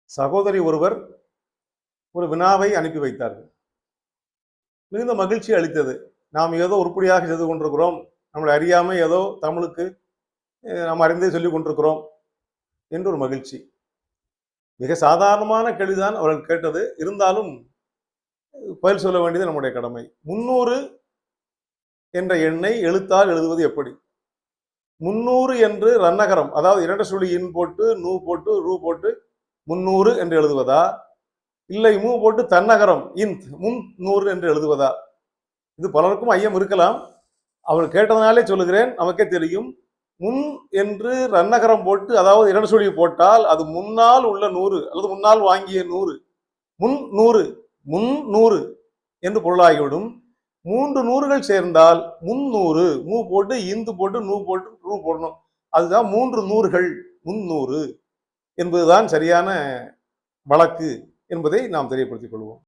சகோதரி ஒருவர் ஒரு வினாவை அனுப்பி வைத்தார்கள். மிகுந்த மகிழ்ச்சி அளித்தது. நாம் ஏதோ உருப்படியாக செய்து கொண்டிருக்கிறோம், நம்மளை அறியாம ஏதோ தமிழுக்கு நாம் அறிந்தே சொல்லிக் கொண்டிருக்கிறோம் என்று ஒரு மகிழ்ச்சி. மிக சாதாரணமான கேள்விதான் அவர்கள் கேட்டது. இருந்தாலும் பதில் சொல்ல வேண்டியது நம்முடைய கடமை. 300 என்ற எண்ணை எழுத்தால் எழுதுவது எப்படி? 300 என்று ரன்னகரம், அதாவது 2 சுழி இன் போட்டு நூ போட்டு ரூ போட்டு 300 என்று எழுதுவதா, இல்லை மூ போட்டு தன்னகரம் இந்த் முன் 100 என்று எழுதுவதா? இது பலருக்கும் ஐயம் இருக்கலாம். அவர் கேட்டதனாலே சொல்லுகிறேன். நமக்கே தெரியும். முன் என்று ரன்னகரம் போட்டு, அதாவது 2 சுழி போட்டால் அது முன்னால் உள்ள 100 அல்லது முன்னால் வாங்கிய 100, முன் 100, முன் 100 என்று பொருளாகிவிடும். 3 நூறுகள் சேர்ந்தால் 300, மூ போட்டு இந்து போட்டு நூ போட்டு ரூ போடணும். அதுதான் 3 நூறுகள், 300 என்பதுதான் சரியான வழக்கு என்பதை நாம் தெரியப்படுத்திக் கொள்வோம்.